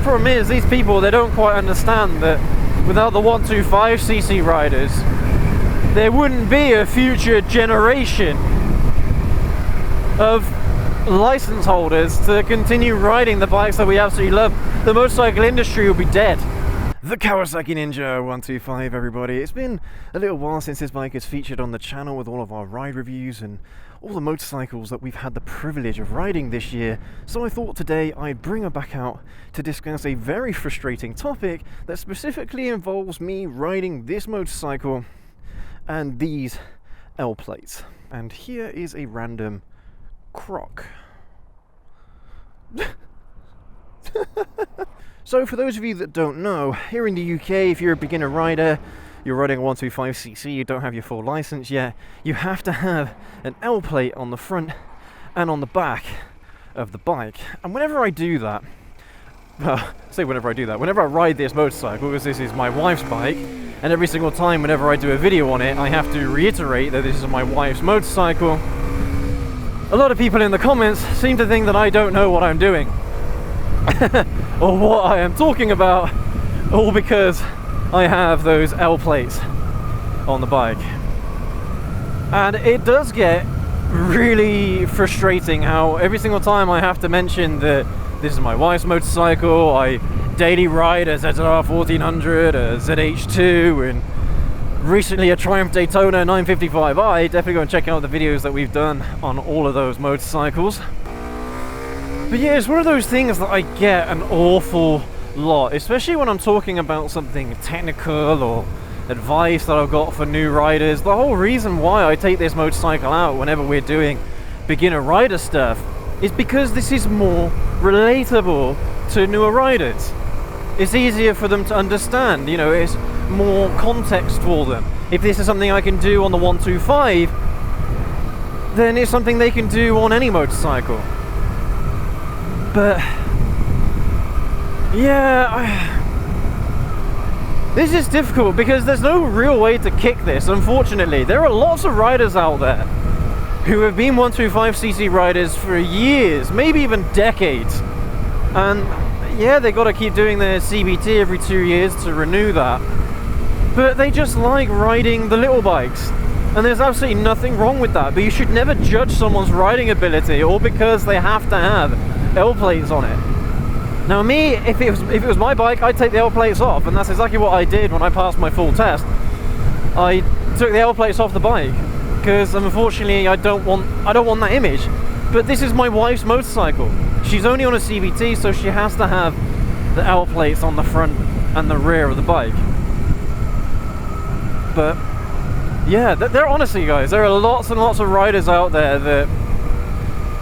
problem is, these people, they don't quite understand that without the 125cc riders, there wouldn't be a future generation of license holders to continue riding the bikes that we absolutely love. The motorcycle industry will be dead. The Kawasaki Ninja 125, everybody. It's been a little while since this bike has featured on the channel with all of our ride reviews and all the motorcycles that we've had the privilege of riding this year. So I thought today I'd bring her back out to discuss a very frustrating topic that specifically involves me riding this motorcycle and these L plates. And here is a random croc. So for those of you that don't know, here in the UK, if you're a beginner rider, you're riding a 125cc, you don't have your full license yet, you have to have an L plate on the front and on the back of the bike. And whenever I do that, whenever I ride this motorcycle, because this is my wife's bike, and every single time whenever I do a video on it, I have to reiterate that this is my wife's motorcycle, a lot of people in the comments seem to think that I don't know what I'm doing. Or what I am talking about, all because I have those L plates on the bike. And it does get really frustrating how every single time I have to mention that this is my wife's motorcycle, I daily ride a ZR 1400, a ZH2, and recently a Triumph Daytona 955i. Definitely go and check out the videos that we've done on all of those motorcycles. But yeah, it's one of those things that I get an awful lot, especially when I'm talking about something technical or advice that I've got for new riders. The whole reason why I take this motorcycle out whenever we're doing beginner rider stuff is because this is more relatable to newer riders. It's easier for them to understand, you know, it's more context for them. If this is something I can do on the 125, then it's something they can do on any motorcycle. But yeah, this is difficult because there's no real way to kick this, unfortunately. There are lots of riders out there who have been 125cc riders for years, maybe even decades. And yeah, they got to keep doing their CBT every 2 years to renew that. But they just like riding the little bikes. And there's absolutely nothing wrong with that. But you should never judge someone's riding ability all because they have to have L plates on it. Now me, if it was my bike, I'd take the L plates off, and that's exactly what I did when I passed my full test. I took the L plates off the bike because unfortunately I don't want that image. But this is my wife's motorcycle. She's only on a CBT, so she has to have the L plates on the front and the rear of the bike. But yeah, there honestly, guys, there are lots and lots of riders out there that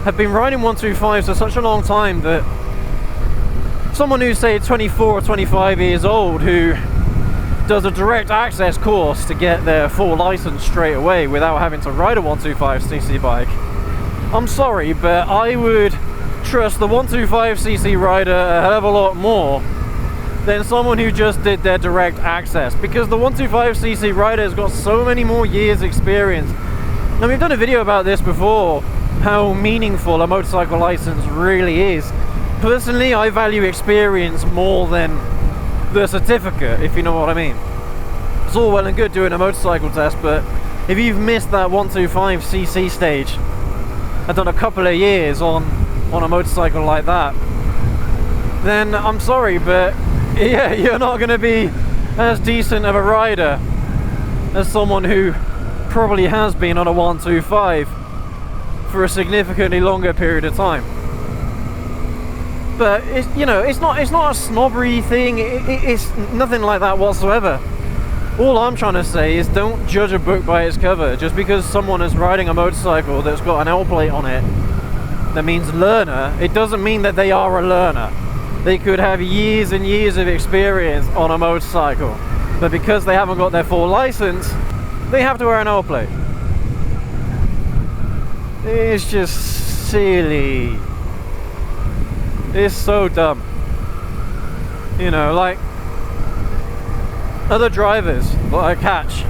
have been riding 125s for such a long time that someone who's, say, 24 or 25 years old who does a direct access course to get their full license straight away without having to ride a 125cc bike, I'm sorry, but I would trust the 125cc rider a hell of a lot more than someone who just did their direct access, because the 125cc rider has got so many more years experience. Now, we've done a video about this before, how meaningful a motorcycle license really is. Personally, I value experience more than the certificate, if you know what I mean. It's all well and good doing a motorcycle test, but if you've missed that 125cc stage and done a couple of years on a motorcycle like that, then I'm sorry, but yeah, you're not going to be as decent of a rider as someone who probably has been on a 125 for a significantly longer period of time. But it's, you know, it's not a snobbery thing. It's nothing like that whatsoever. All I'm trying to say is don't judge a book by its cover. Just because someone is riding a motorcycle that's got an L plate on it that means learner, it doesn't mean that they are a learner. They could have years and years of experience on a motorcycle, but because they haven't got their full license, they have to wear an L plate. It's just silly. It's so dumb. You know, like other drivers that I catch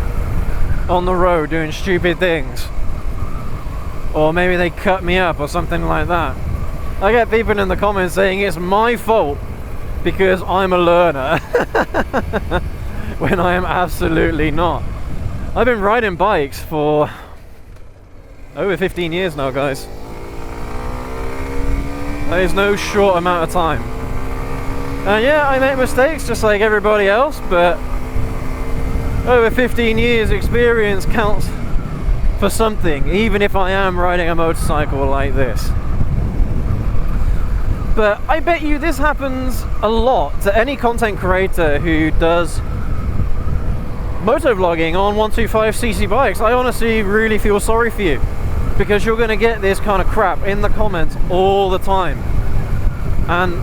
on the road doing stupid things, or maybe they cut me up or something like that. I get people in the comments saying it's my fault because I'm a learner when I am absolutely not. I've been riding bikes for over 15 years now, guys. That is no short amount of time. And yeah, I make mistakes just like everybody else, but over 15 years experience counts for something, even if I am riding a motorcycle like this. But I bet you this happens a lot to any content creator who does motovlogging on 125cc bikes. I honestly really feel sorry for you, because you're going to get this kind of crap in the comments all the time. And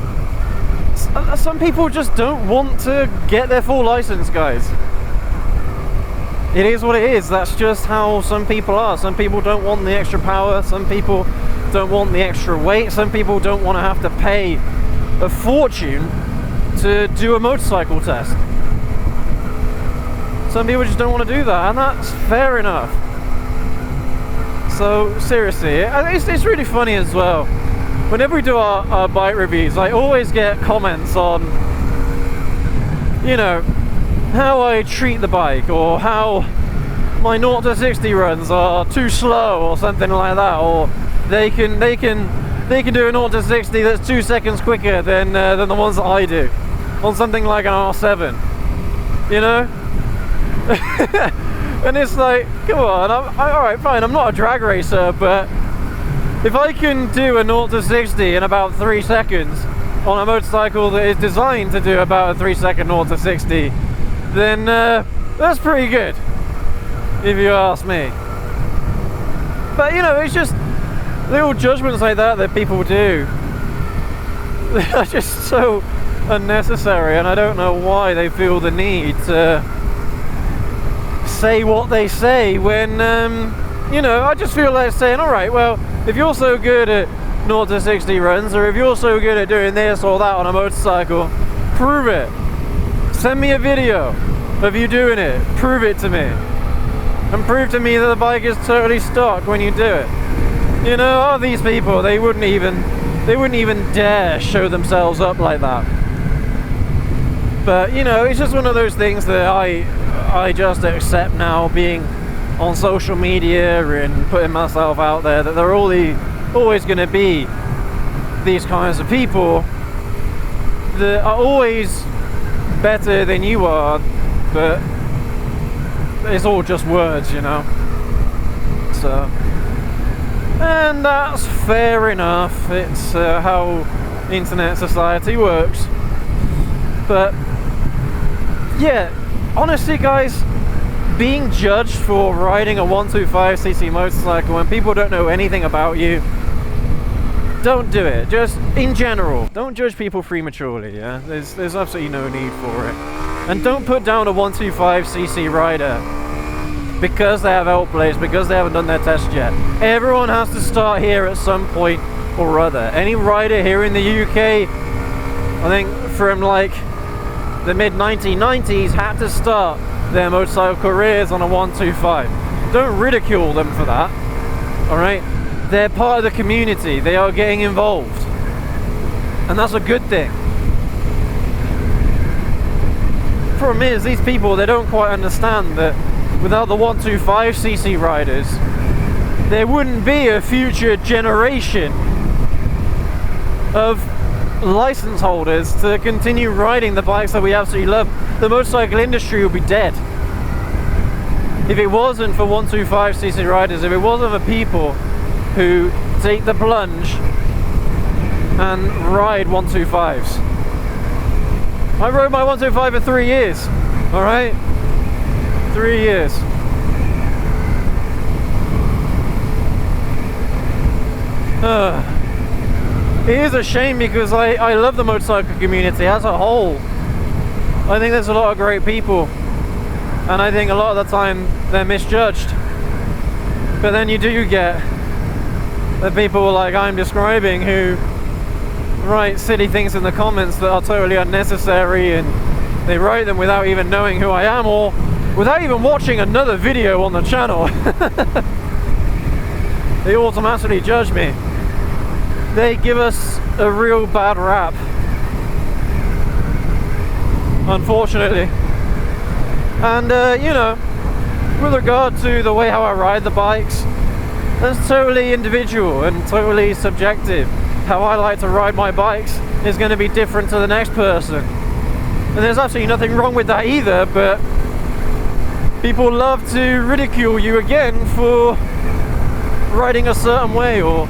some people just don't want to get their full license, guys. It is what it is. That's just how some people are. Some people don't want the extra power. Some people don't want the extra weight. Some people don't want to have to pay a fortune to do a motorcycle test. Some people just don't want to do that, and that's fair enough. So seriously, it's really funny as well. Whenever we do our bike reviews, I always get comments on, you know, how I treat the bike, or how my 0 to 60 runs are too slow, or something like that, or they can do a 0 to 60 that's 2 seconds quicker than the ones that I do on something like an R7, you know. And it's like, come on, alright, fine, I'm not a drag racer, but if I can do a 0 to 60 in about 3 seconds on a motorcycle that is designed to do about a 3-second 0 to 60, then that's pretty good, if you ask me. But you know, it's just little judgments like that people do. They're just so unnecessary, and I don't know why they feel the need to say what they say when, you know, I just feel like saying, alright, well, if you're so good at 0 to 60 runs, or if you're so good at doing this or that on a motorcycle, prove it. Send me a video of you doing it. Prove it to me. And prove to me that the bike is totally stock when you do it. You know, all these people, they wouldn't even dare show themselves up like that. But, you know, it's just one of those things that I just accept now, being on social media and putting myself out there, that there are always going to be these kinds of people that are always better than you are, but it's all just words, you know. So, and that's fair enough. It's how internet society works. But yeah, honestly, guys, being judged for riding a 125cc motorcycle when people don't know anything about you, don't do it. Just in general, don't judge people prematurely. Yeah, there's absolutely no need for it. And don't put down a 125cc rider because they have L plates, because they haven't done their test yet. Everyone has to start here at some point or other. Any rider here in the UK, I think from like the mid 1990s, had to start their motorcycle careers on a 125. Don't ridicule them for that. Alright? They're part of the community. They are getting involved. And that's a good thing. Problem is, these people, they don't quite understand that without the 125cc riders, there wouldn't be a future generation of license holders to continue riding the bikes that we absolutely love. The motorcycle industry would be dead if it wasn't for 125cc riders, if it wasn't for people who take the plunge and ride 125s. I rode my 125 for 3 years, alright? 3 years. It is a shame because I love the motorcycle community as a whole. I think there's a lot of great people, and I think a lot of the time they're misjudged. But then you do get the people like I'm describing who write silly things in the comments that are totally unnecessary, and they write them without even knowing who I am or without even watching another video on the channel. They automatically judge me. They give us a real bad rap. unfortunately. And you know, with regard to the way how I ride the bikes, that's totally individual and totally subjective. How I like to ride my bikes is going to be different to the next person. And there's absolutely nothing wrong with that either, but people love to ridicule you again for riding a certain way or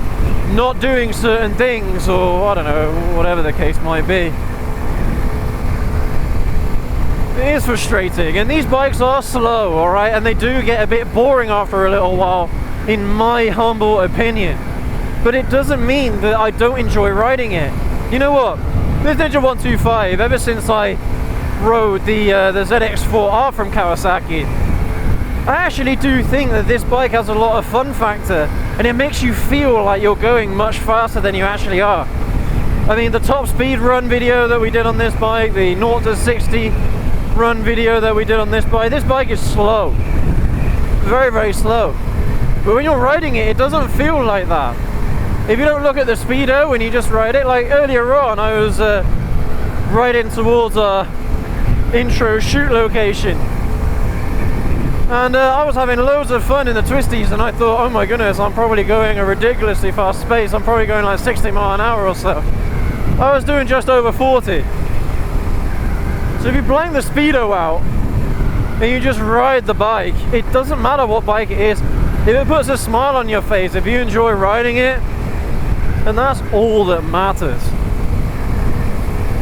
not doing certain things, or I don't know, whatever the case might be. It is frustrating, and these bikes are slow, alright, and they do get a bit boring after a little while, in my humble opinion. But it doesn't mean that I don't enjoy riding it. You know what? This Ninja 125, ever since I rode the ZX4R from Kawasaki, I actually do think that this bike has a lot of fun factor, and it makes you feel like you're going much faster than you actually are. I mean, the top speed run video that we did on this bike, the 0 to 60 run video that we did on this bike is slow. Very, very slow. But when you're riding it, it doesn't feel like that. If you don't look at the speedo when you just ride it, like earlier on, I was riding towards our intro shoot location. And I was having loads of fun in the twisties, and I thought, oh my goodness, I'm probably going a ridiculously fast pace. I'm probably going like 60 miles an hour or so. I was doing just over 40. So if you blank the speedo out and you just ride the bike, it doesn't matter what bike it is. If it puts a smile on your face, if you enjoy riding it, and that's all that matters.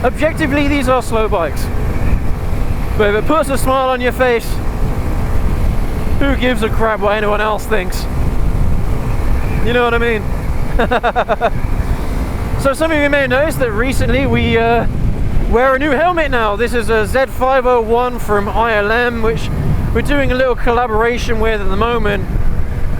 Objectively, these are slow bikes. But if it puts a smile on your face, who gives a crap what anyone else thinks? You know what I mean? So some of you may have noticed that recently we wear a new helmet now. This is a Z501 from ILM, which we're doing a little collaboration with at the moment.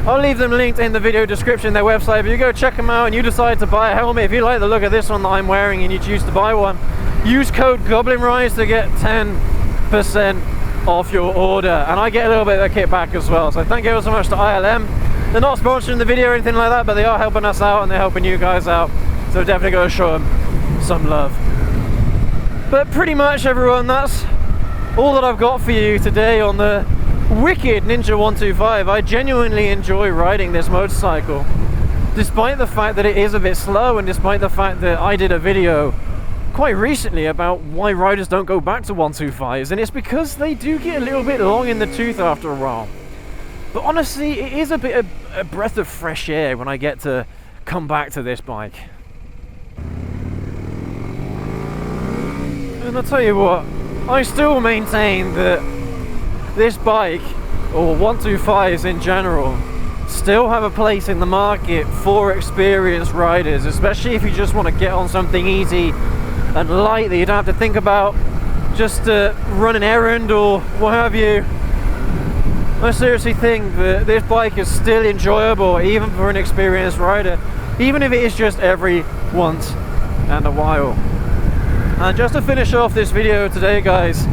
I'll leave them linked in the video description, their website. If you go check them out and you decide to buy a helmet, if you like the look of this one that I'm wearing and you choose to buy one, use code GoblinRise to get 10% off your order, and I get a little bit of a kickback as well. So thank you ever so much to ILM. They're not sponsoring the video or anything like that, but they are helping us out and they're helping you guys out. So definitely go show them some love. But pretty much, everyone, that's all that I've got for you today on the wicked Ninja 125. I genuinely enjoy riding this motorcycle, despite the fact that it is a bit slow, and despite the fact that I did a video quite recently about why riders don't go back to 125s, and it's because they do get a little bit long in the tooth after a while. But honestly, it is a bit of a breath of fresh air when I get to come back to this bike. And I'll tell you what, I still maintain that this bike, or 125s in general, still have a place in the market for experienced riders, especially if you just want to get on something easy and light that you don't have to think about, just to run an errand or what have you. I seriously think that this bike is still enjoyable even for an experienced rider, even if it is just every once and a while. And just to finish off this video today, guys,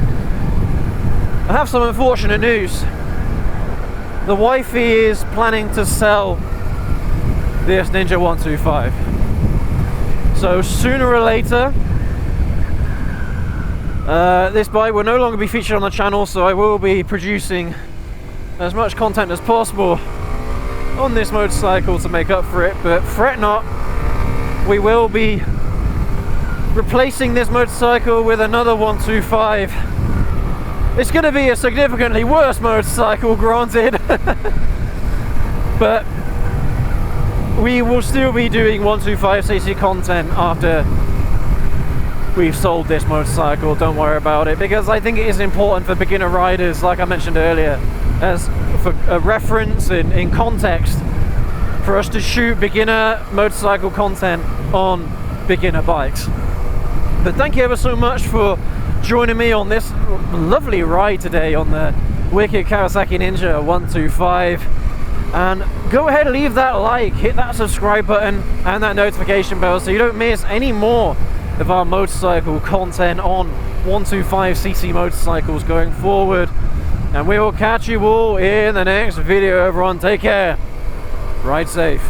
I have some unfortunate news. The wifey is planning to sell this Ninja 125. So sooner or later, this bike will no longer be featured on the channel, so I will be producing as much content as possible on this motorcycle to make up for it. But fret not, we will be replacing this motorcycle with another 125. It's going to be a significantly worse motorcycle, granted, but we will still be doing 125cc content after we've sold this motorcycle. Don't worry about it, because I think it is important for beginner riders, like I mentioned earlier, as for a reference in context, for us to shoot beginner motorcycle content on beginner bikes. But thank you ever so much for joining me on this lovely ride today on the wicked Kawasaki Ninja 125. And go ahead and leave that like, hit that subscribe button and that notification bell so you don't miss any more of our motorcycle content on 125cc motorcycles going forward. And we will catch you all in the next video, everyone. Take care, ride safe.